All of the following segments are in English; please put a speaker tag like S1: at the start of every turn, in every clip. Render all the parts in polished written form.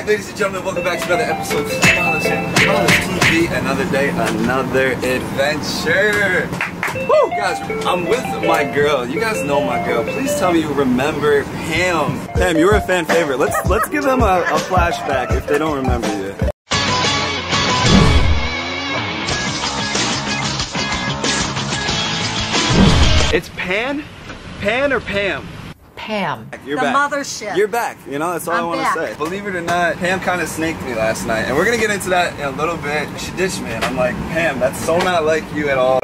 S1: ladies and gentlemen, welcome back to another episode of Molives TV. Another day, another adventure. Woo! Guys, I'm with my girl. You guys know my girl. Please tell me you remember Pam. Pam, you were a fan favorite. Let's give them a flashback if they don't remember you. It's Pan or Pam?
S2: Pam.
S1: You're
S2: the
S1: back.
S2: Mothership.
S1: You're back. You know, that's all I want to say. Believe it or not, Pam kind of snaked me last night. And we're going to get into that in a little bit. She ditched me. And I'm like, Pam, that's so not like you at all.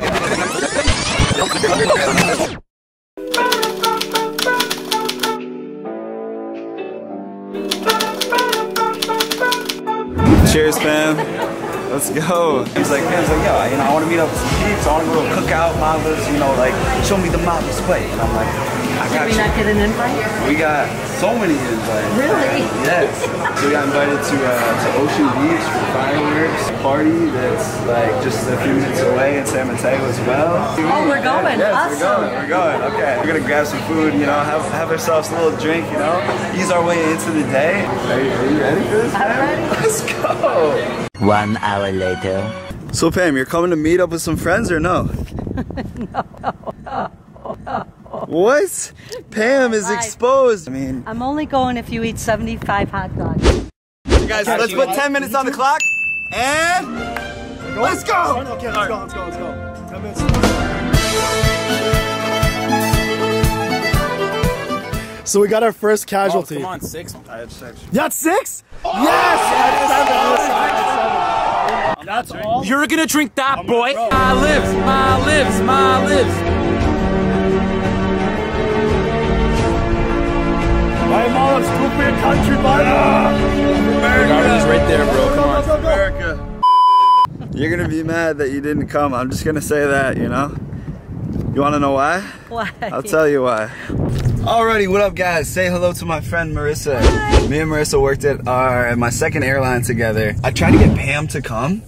S1: Cheers, Pam. Let's go. Pam's like, yo, you know, I want to meet up with some peeps. I want to go to a cookout, Molives, you know, like, show me the Molives way. And I'm like, I got you.
S2: Did we not get an invite?
S1: We got so many invites.
S2: Really?
S1: Yes. So we got invited to Ocean Beach for fireworks party that's like just a few minutes away in San Mateo as well.
S2: Oh, we're going.
S1: Yes,
S2: awesome.
S1: we're going. Okay. We're gonna grab some food, you know, have ourselves a little drink, you know, ease our way into the day. Are you ready for this?
S2: I'm ready.
S1: Let's go.
S3: 1 hour later.
S1: So Pam, you're coming to meet up with some friends or no?
S2: No.
S1: What? Pam is exposed. I mean,
S2: I'm only going if you eat 75 hot dogs.
S1: Guys, let's put 10 minutes on the clock and let's go.
S4: Okay, let's go. 10 minutes. So we got our first casualty.
S5: Oh, come on, 6.
S1: I had 6.
S4: You had 6? Oh! Yes! I had 7. That's all?
S5: You're gonna drink that, boy. Molives.
S4: My Molives, go for your country, buddy.
S5: America's right there, bro. Come on.
S4: Go.
S1: America. You're gonna be mad that you didn't come. I'm just gonna say that, you know? You wanna know why?
S2: Why?
S1: I'll tell you why. Alrighty, what up guys? Say hello to my friend Marissa.
S2: Hi.
S1: Me and Marissa worked at my second airline together. I tried to get Pam to come.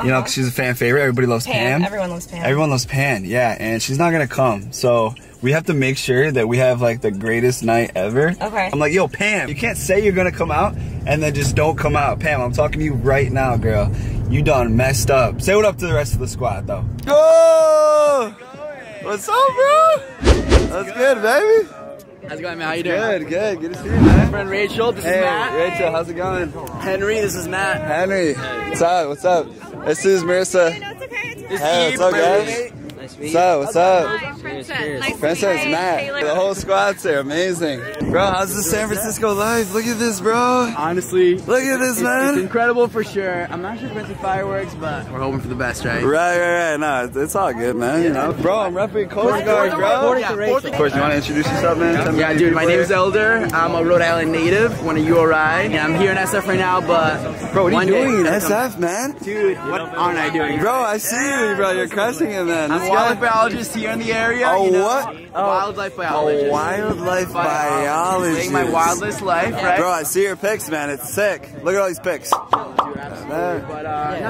S1: You know, 'cause she's a fan favorite. Everybody loves Pam.
S6: Everyone loves Pam.
S1: Everyone loves Pam, yeah. And she's not gonna come. So we have to make sure that we have like the greatest night ever.
S6: Okay.
S1: I'm like, yo, Pam, you can't say you're gonna come out and then just don't come out. Pam, I'm talking to you right now, girl. You done messed up. Say what up to the rest of the squad, though. Oh! What's up, bro? That's good, baby.
S5: How's it going, man? How you doing?
S1: Good to see you, man.
S5: My friend Rachel, this is Matt.
S1: Rachel, how's it going?
S5: Henry, this is Matt.
S1: Henry, what's up? This is Marissa. Hey, what's up, guys? What's up?
S6: Hi, Princess.
S1: Princess, Matt. The whole squad's here, amazing. Bro, how's the San Francisco life? Look at this, bro.
S5: Honestly,
S1: Look at this, man.
S5: It's incredible for sure. I'm not sure if it's the fireworks, but we're hoping for the best, right?
S1: Right. No, it's all good, man, you know. Bro, I'm repping Coast Guard, bro. Of course, you want to introduce yourself, man?
S5: Yeah, dude, my name's Elder. I'm a Rhode Island native, one of URI. And I'm here in SF right now, but...
S1: Bro, what are you doing in
S5: day,
S1: SF, man?
S5: Dude, what aren't I doing?
S1: Bro, I see you, bro. You're crushing it, man.
S5: I'm a wildlife biologist here in the area.
S1: Oh,
S5: you know?
S1: what?
S5: Wildlife biologist.
S1: A wildlife biologist.
S5: Living my wildest life, right?
S1: Bro, I see your pics, man. It's sick. Look at all these pics.
S5: But no,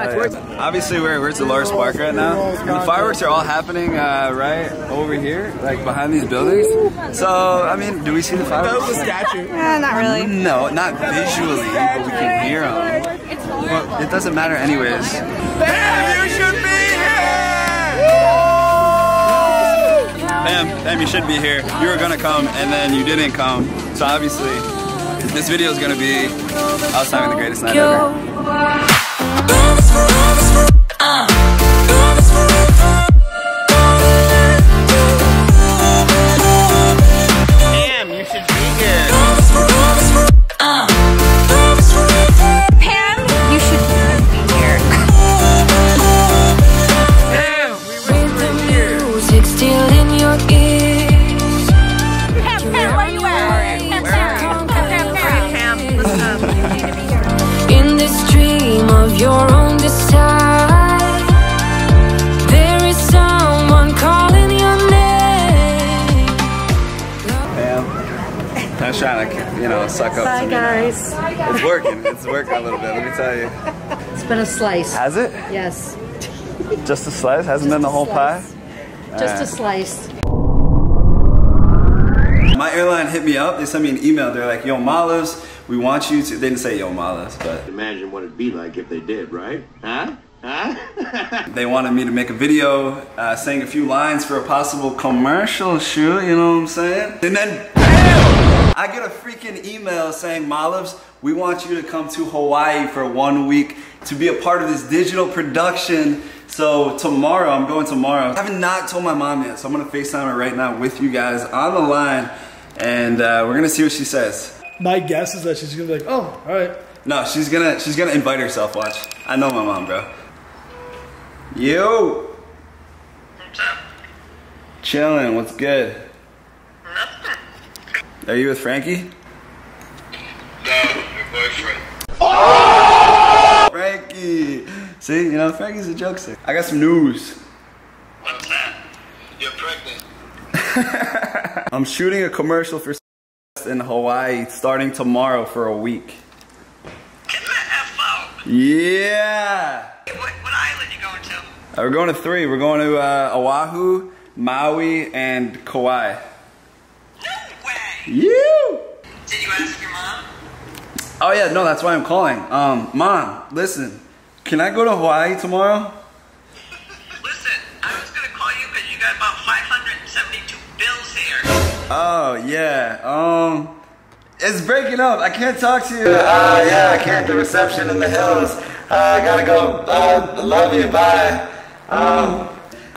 S5: it's worth it.
S1: Obviously, we're at the Lars Park right now. And the fireworks are all happening right over here, like behind these buildings. So, I mean, do we see the fireworks?
S5: The statue.
S6: Not really.
S1: No, not visually, but we can hear them. Well, it doesn't matter anyways. Pam, you should be here! Pam, you should be here. You were gonna come, and then you didn't come. So obviously, this video is gonna be us having the greatest night ever. Pam, you should be here.
S6: Pam, you should be here.
S1: Pam, we wish you were here.
S7: Music still in your ears.
S6: Pam, where you at? Pam, listen up. You need to be here.
S7: In this dream of your own decide, there is someone calling your name.
S1: Pam, I'm trying to, you know, suck up
S2: Bye,
S1: to me.
S2: guys.
S1: It's working. It's working a little bit, let me tell you.
S2: It's been a slice.
S1: Has it?
S2: Yes.
S1: Just a slice? Hasn't been the whole pie?
S2: Just a slice.
S1: my airline hit me up. They sent me an email. They're like, yo, Molives, we want you to, they didn't say yo, Molives, but.
S8: Imagine what it'd be like if they did, right? Huh? Huh?
S1: They wanted me to make a video saying a few lines for a possible commercial shoot, you know what I'm saying? And then, BAM! I get a freaking email saying, Molives, we want you to come to Hawaii for 1 week to be a part of this digital production. So tomorrow, I'm going tomorrow. I have not told my mom yet, so I'm gonna FaceTime her right now with you guys on the line, and we're gonna see what she says.
S4: My guess is that she's gonna be like, oh, all right.
S1: No, she's gonna invite herself, watch. I know my mom, bro. Yo!
S9: What's up?
S1: Chillin', what's good?
S9: Nothing.
S1: Are you with Frankie?
S9: No, your boyfriend.
S1: Oh! Frankie! See, you know, Frankie's a jokester. I got some news.
S9: What's that? You're pregnant.
S1: I'm shooting a commercial for in Hawaii starting tomorrow for a week.
S9: Get the F out.
S1: Yeah!
S9: What island you going to?
S1: We're going to 3. We're going to Oahu, Maui, and Kauai.
S9: No way.
S1: You!
S9: Did you ask your mom?
S1: Oh yeah, no, that's why I'm calling. Mom, listen, can I go to Hawaii tomorrow?
S9: Listen, I was going to call you because you got about 572 bills here.
S1: Oh yeah, it's breaking up. I can't talk to you. Yeah, I can't. The reception in the hills. I gotta go. Love you. Bye.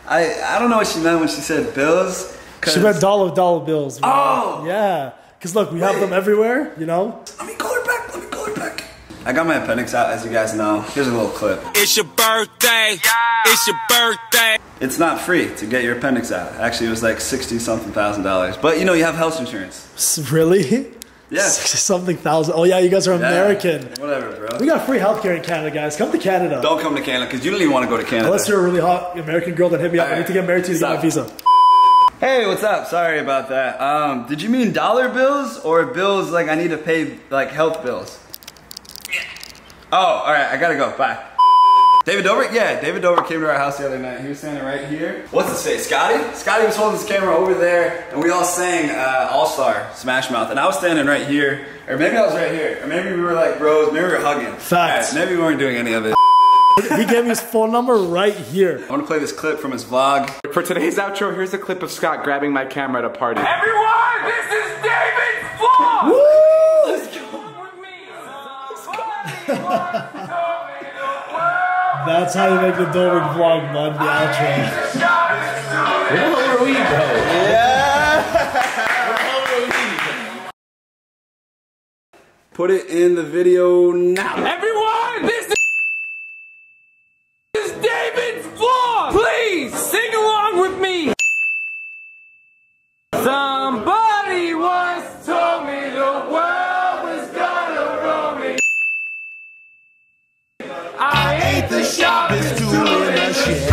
S1: I don't know what she meant when she said bills.
S4: She meant dollar bills. Man.
S1: Oh!
S4: Yeah. Because look, we have them everywhere, you know?
S1: Let me call her back. Let me call her back. I got my appendix out, as you guys know. Here's a little clip.
S10: It's your birthday. Yeah. It's your birthday.
S1: It's not free to get your appendix out. Actually, it was like $60-something thousand. But you know, you have health insurance.
S4: Really?
S1: Yeah.
S4: 60-something thousand. Oh yeah, you guys are American.
S1: Whatever, bro.
S4: We got free healthcare in Canada, guys. Come to Canada.
S1: Don't come to Canada, because you don't even want to go to Canada.
S4: Unless you're a really hot American girl, then hit me up.
S1: Right.
S4: I need to get married to you to get my visa.
S1: Hey, what's up? Sorry about that. Did you mean dollar bills or bills like I need to pay like health bills?
S9: Yeah.
S1: Oh, all right. I gotta go. Bye. David Dobrik? Yeah, David Dobrik came to our house the other night. He was standing right here. What's his face? Scotty? Scotty was holding his camera over there, and we all sang All-Star, Smash Mouth, and I was standing right here, or maybe I was right here, or maybe we were like bros, maybe we were hugging.
S4: Facts.
S1: Right, maybe we weren't doing any of it.
S4: He gave me his phone number right here.
S1: I want to play this clip from his vlog.
S11: For today's outro, here's a clip of Scott grabbing my camera at a party.
S10: Everyone, this is David's vlog.
S4: Woo!
S10: Let's go.
S4: That's how you make the Dobrik vlog, bud, the outro.
S11: Where the hell are we, bro?
S1: Yeah! Put it in the video now.
S10: Everyone, this is David's vlog. Please sing along with me. Somebody once told me the world was gonna roll me. I ain't the sharpest tool in the shed.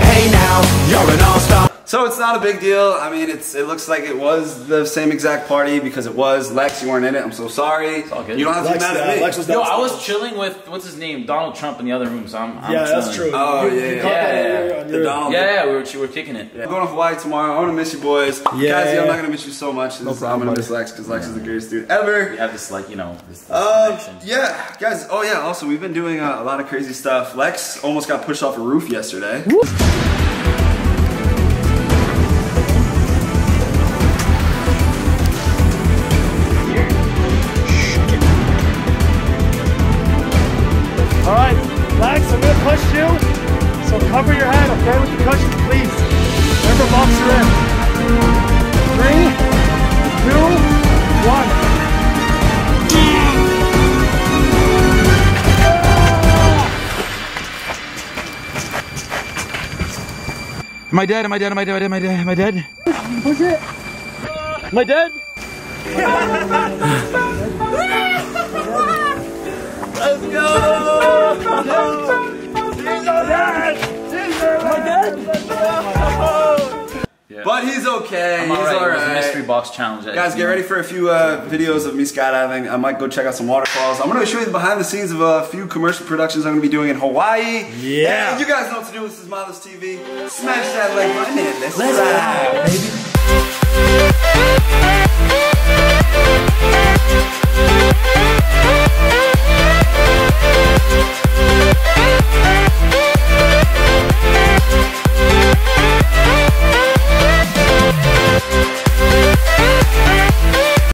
S10: Hey now, you're an all-star.
S1: So it's not a big deal. I mean, it looks like it was the same exact party because it was. Lex, you weren't in it. I'm so sorry. It's all
S12: good.
S1: You don't have to be mad at me.
S4: Lex was
S12: Yo, I was chilling with, what's his name? Donald Trump in the other room, so I'm
S4: yeah,
S12: chilling.
S4: that's true.
S1: Oh,
S12: Yeah.
S1: The Donald.
S12: Yeah, we were kicking it.
S1: I'm going to Hawaii tomorrow. I want to miss you boys.
S4: Yeah.
S1: Kazzy, I'm not going to miss you so much.
S4: No
S1: I'm
S4: problem,
S1: going to miss
S4: buddy.
S1: Lex because Lex is the greatest dude ever.
S12: We have this, like, you know, this connection.
S1: Yeah, guys. Oh, yeah. Also, we've been doing a lot of crazy stuff. Lex almost got pushed off a roof yesterday.
S4: Woo. All right, Lex, I'm gonna push you, so cover your head, okay, with the cushion, please. Remember, box her in. 3, 2, 1.
S11: Am I dead? Am I dead? Am I dead? Am I dead? Am I dead?
S4: Push it.
S11: Am I dead?
S1: Let's go! But he's okay.
S12: I'm
S1: He's
S12: alright. It was a
S1: alright.
S12: mystery box challenge.
S1: Guys, get ready for a few videos of me skydiving. I might go check out some waterfalls. I'm going to show you the behind the scenes of a few commercial productions I'm going to be doing in Hawaii.
S4: Yeah.
S1: And you guys know what to do. This is Molives TV. Smash that like button and let's ride, baby.